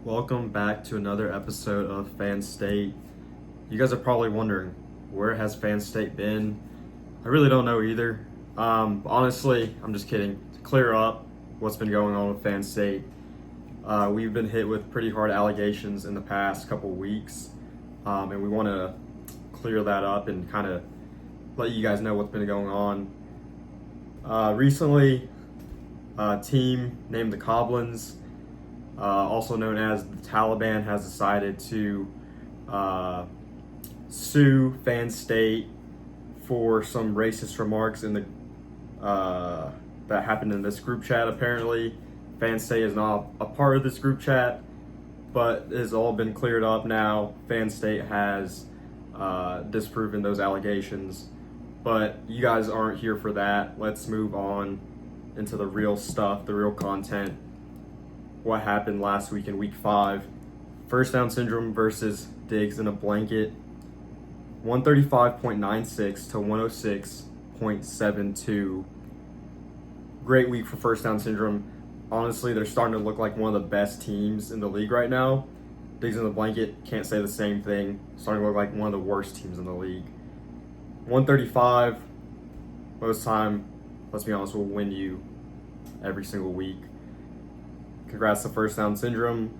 Welcome back to another episode of Fan State. You guys are probably wondering, where has Fan State been? I really don't know either. Honestly, I'm just kidding. To clear up what's been going on with Fan State, we've been hit with pretty hard allegations in the past couple weeks, and we want to clear that up and kind of let you guys know what's been going on. Recently, a team named the Coblins, also known as the Taliban, has decided to sue Fan State for some racist remarks in the that happened in this group chat. Apparently, Fan State is not a part of this group chat, but it has all been cleared up now. Fan State has disproven those allegations, but you guys aren't here for that. Let's move on into the real stuff, the real content. What happened last week in week 5? First down syndrome versus Diggs in a blanket. 135.96 to 106.72. Great week for first down syndrome. Honestly, they're starting to look like one of the best teams in the league right now. Diggs in the blanket, can't say the same thing. Starting to look like one of the worst teams in the league. 135, most time, let's be honest, will win you every single week. Congrats to first down syndrome.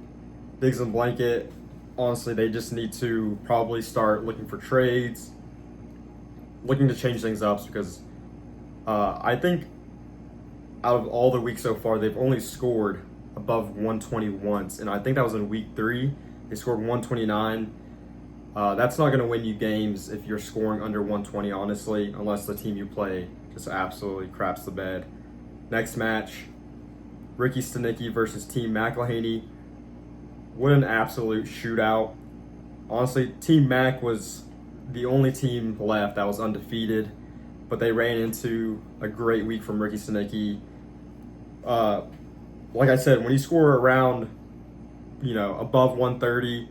Diggs and blanket, honestly, they just need to probably start looking for trades, looking to change things up, because I think out of all the weeks so far, they've only scored above 120 once, and I think that was in week 3. They scored 129. That's not going to win you games if you're scoring under 120, honestly, unless the team you play just absolutely craps the bed. Next match, Ricky Stanicki versus Team McElhaney. What an absolute shootout. Honestly, Team Mac was the only team left that was undefeated, but they ran into a great week from Ricky Stanicki. Like I said, when you score around, above 130,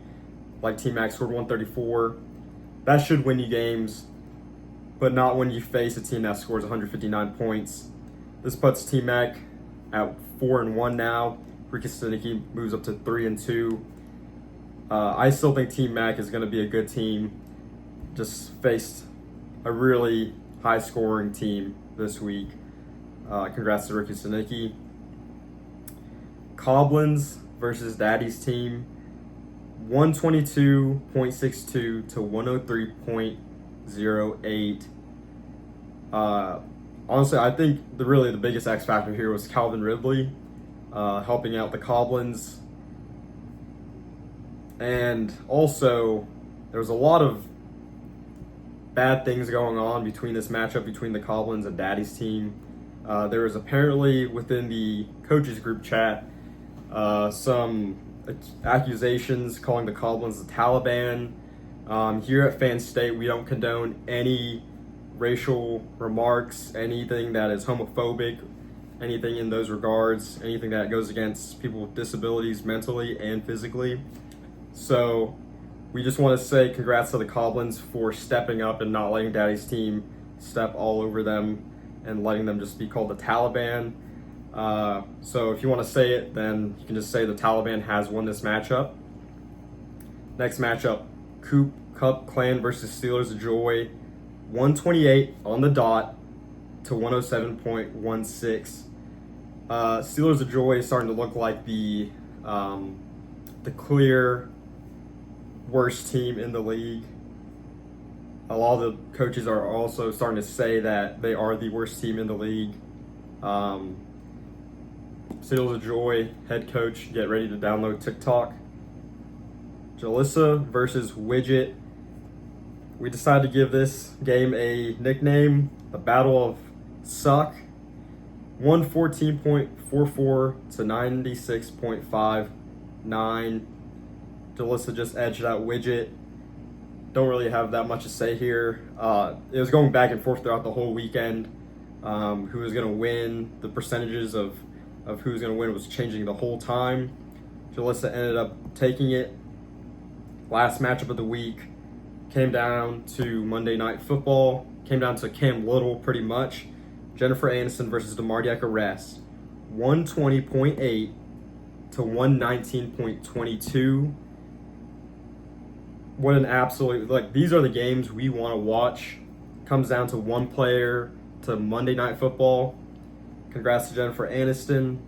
like Team Mac scored 134, that should win you games, but not when you face a team that scores 159 points. This puts Team Mac at 4-1 now. Ricky Stanicki moves up to 3-2. I still think Team Mac is going to be a good team. Just faced a really high-scoring team this week. Congrats to Ricky Stanicki. Coblins versus Daddy's team. 122.62 to 103.08. Honestly, I think the biggest X factor here was Calvin Ridley helping out the Coblins. And also, there was a lot of bad things going on between this matchup between the Coblins and Daddy's team. There was apparently within the coaches group chat some accusations calling the Coblins the Taliban. Here at Fan State, we don't condone any racial remarks, anything that is homophobic, anything in those regards, anything that goes against people with disabilities mentally and physically. So we just want to say congrats to the Coblins for stepping up and not letting Daddy's team step all over them and letting them just be called the Taliban. So if you want to say it, then you can just say the Taliban has won this matchup. Next matchup, Coop Cup Clan versus Steelers of Joy. 128 on the dot to 107.16. Steelers of Joy is starting to look like the clear worst team in the league. A lot of the coaches are also starting to say that they are the worst team in the league. Steelers of Joy head coach, get ready to download TikTok. Jalissa versus Widget. We decided to give this game a nickname, the Battle of Suck. 114.44 to 96.59. Jalissa just edged out Widget. Don't really have that much to say here. It was going back and forth throughout the whole weekend. Who was going to win, the percentages of who was going to win was changing the whole time. Jalissa ended up taking it. Last matchup of the week came down to Monday Night Football. Came down to Cam Little pretty much. Jennifer Aniston versus DeMardiac Arrest. 120.8 to 119.22. What an absolute, like, these are the games we want to watch. Comes down to one player to Monday Night Football. Congrats to Jennifer Aniston.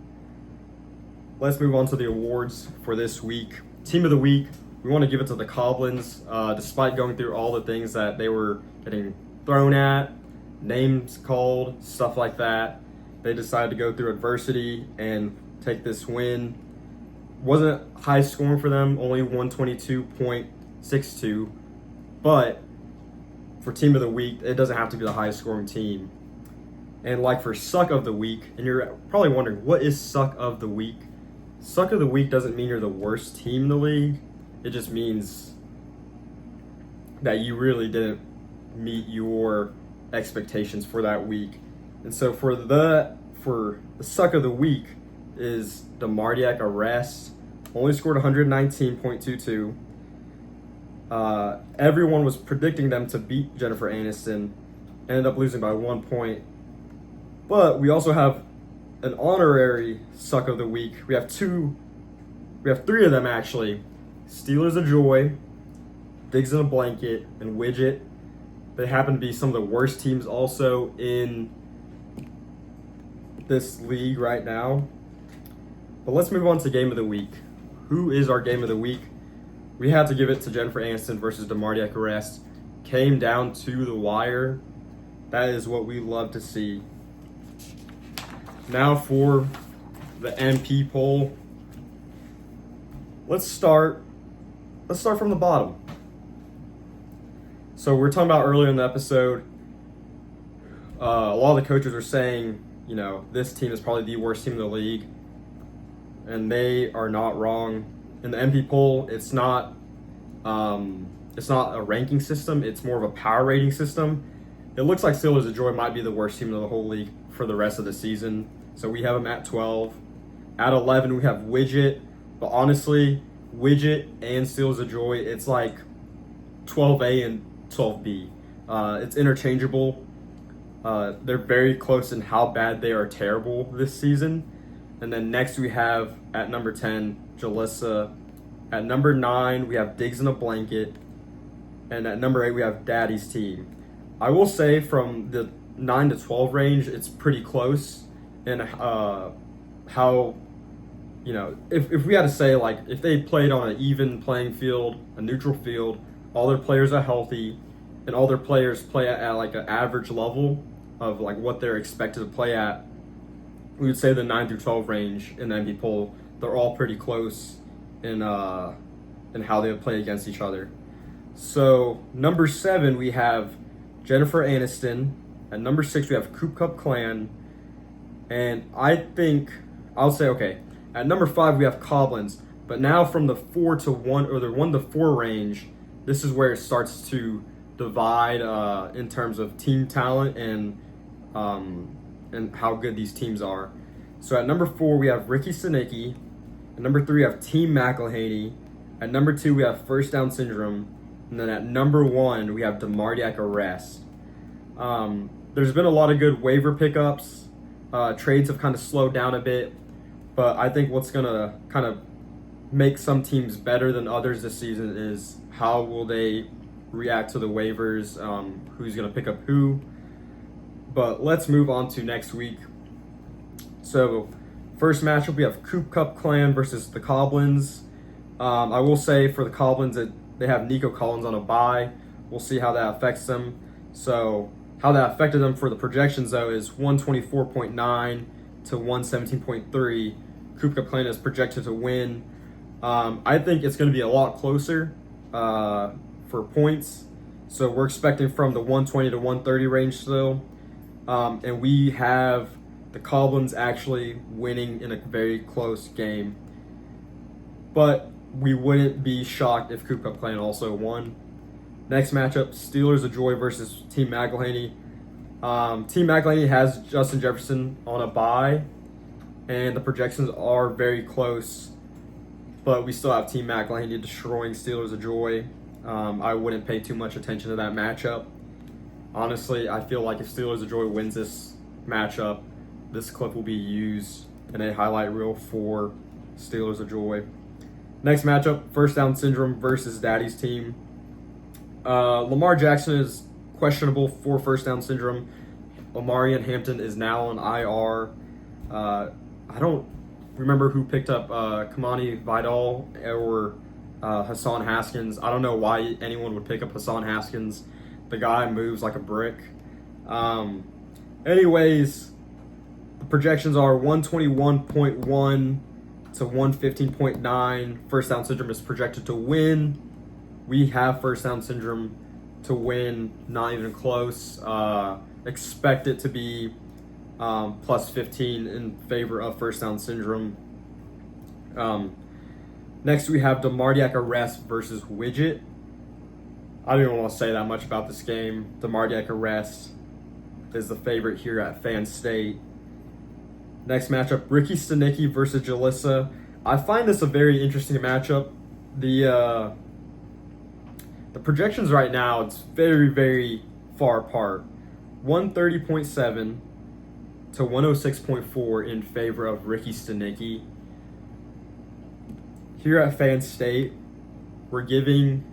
Let's move on to the awards for this week. Team of the week, we want to give it to the Coblins. Despite going through all the things that they were getting thrown at, names called, stuff like that, they decided to go through adversity and take this win. Wasn't high scoring for them, only 122.62, but for team of the week, it doesn't have to be the highest scoring team. And like for suck of the week, and you're probably wondering, what is suck of the week? Suck of the week doesn't mean you're the worst team in the league. It just means that you really didn't meet your expectations for that week. And so for the suck of the week is the Mardiak arrest. Only scored 119.22. Everyone was predicting them to beat Jennifer Aniston. Ended up losing by 1 point. But we also have an honorary suck of the week. We have three of them actually. Steelers of Joy, Digs in a Blanket, and Widget. They happen to be some of the worst teams also in this league right now. But let's move on to game of the week. Who is our game of the week? We had to give it to Jennifer Aniston versus DeMardiak Arrest. Came down to the wire. That is what we love to see. Now for the MP poll. Let's start from the bottom. So we're talking about earlier in the episode, a lot of the coaches are saying, you know, this team is probably the worst team in the league, and they are not wrong. In the MP poll, it's not a ranking system; it's more of a power rating system. It looks like Steelers of Joy might be the worst team in the whole league for the rest of the season. So we have them at 12. At 11, we have Widget. But honestly, Widget and Steelers of Joy, it's like 12A and 12B. It's interchangeable. They're very close in how bad they are terrible this season. And then next we have, at number 10, Jalissa. At number 9, we have Digs in a Blanket. And at number 8, we have Daddy's Team. I will say from the 9 to 12 range, it's pretty close. And how, you know, if we had to say, like, if they played on an even playing field, a neutral field, all their players are healthy, and all their players play at like an average level of like what they're expected to play at, we would say the 9 through 12 range in the MP poll, they're all pretty close in how they play against each other. So number 7, we have Jennifer Aniston. At number 6, we have Coop Cup Clan. And I think I'll say, okay, at number 5 we have Coblins, but now from the 4 to 1 or the 1 to 4 range, this is where it starts to divide in terms of team talent and how good these teams are. So at number 4 we have Ricky Sinicki. At number 3 we have Team McElhaney. At number 2 we have First Down Syndrome, and then at number 1 we have DeMardiak Arrest. There's been a lot of good waiver pickups. Trades have kind of slowed down a bit, but I think what's going to kind of make some teams better than others this season is how will they react to the waivers, who's going to pick up who. But let's move on to next week. So first matchup, we have Coop Cup Clan versus the Coblins. I will say for the Coblins that they have Nico Collins on a bye. We'll see how that affects them. So how that affected them for the projections, though, is 124.9 to 117.3. Coop Cup Clan is projected to win. I think it's going to be a lot closer for points. So we're expecting from the 120 to 130 range still. And we have the Coblins actually winning in a very close game. But we wouldn't be shocked if Coop Cup Clan also won. Next matchup, Steelers of Joy versus Team McElhaney. Team McElhaney has Justin Jefferson on a bye, and the projections are very close, but we still have Team McElhaney destroying Steelers of Joy. I wouldn't pay too much attention to that matchup. Honestly, I feel like if Steelers of Joy wins this matchup, this clip will be used in a highlight reel for Steelers a joy. Next matchup, First Down Syndrome versus Daddy's team. Lamar Jackson is questionable for First Down Syndrome. Omarion Hampton is now on IR. I don't remember who picked up Kamani Vidal or Hassan Haskins. I don't know why anyone would pick up Hassan Haskins. The guy moves like a brick. Anyways, the projections are 121.1 to 115.9. First Down Syndrome is projected to win. We have First Down Syndrome to win, not even close. Expect it to be plus 15 in favor of First Down Syndrome. Next, we have DeMardiac Arrest versus Widget. I don't even want to say that much about this game. DeMardiac Arrest is the favorite here at Phan State. Next matchup, Ricky Stanicki versus Jalissa. I find this a very interesting matchup. The projections right now, it's very, very far apart. 130.7 to 106.4 in favor of Ricky Stanicki. Here at Phan State, we're giving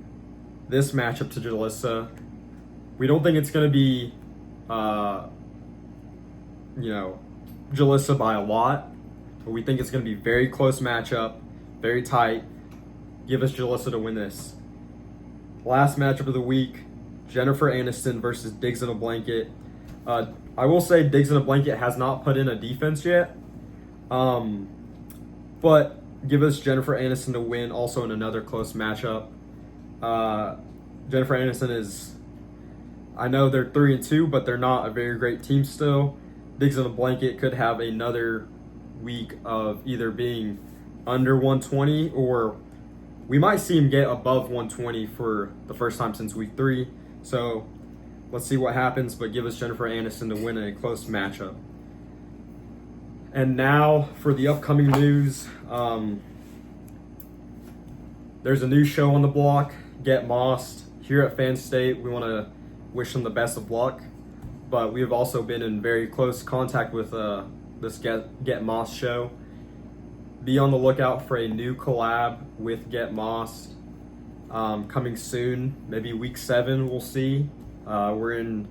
this matchup to Jalissa. We don't think it's going to be, Jalissa by a lot, but we think it's going to be very close matchup, very tight. Give us Jalissa to win this. Last matchup of the week, Jennifer Aniston versus Diggs in a Blanket. I will say Diggs in a Blanket has not put in a defense yet, but give us Jennifer Aniston to win also in another close matchup. Jennifer Aniston is, I know they're 3-2, but they're not a very great team still. Diggs in a Blanket could have another week of either being under 120 or we might see him get above 120 for the first time since week 3. So let's see what happens, but give us Jennifer Aniston to win in a close matchup. And now for the upcoming news, there's a new show on the block, Get Mossed. Here at Phan State, we want to wish them the best of luck, but we have also been in very close contact with this Get Mossed show. Be on the lookout for a new collab with Get Mossed coming soon, maybe week 7, we'll see. We're in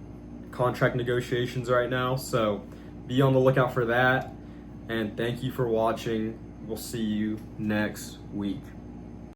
contract negotiations right now, so be on the lookout for that. And thank you for watching. We'll see you next week.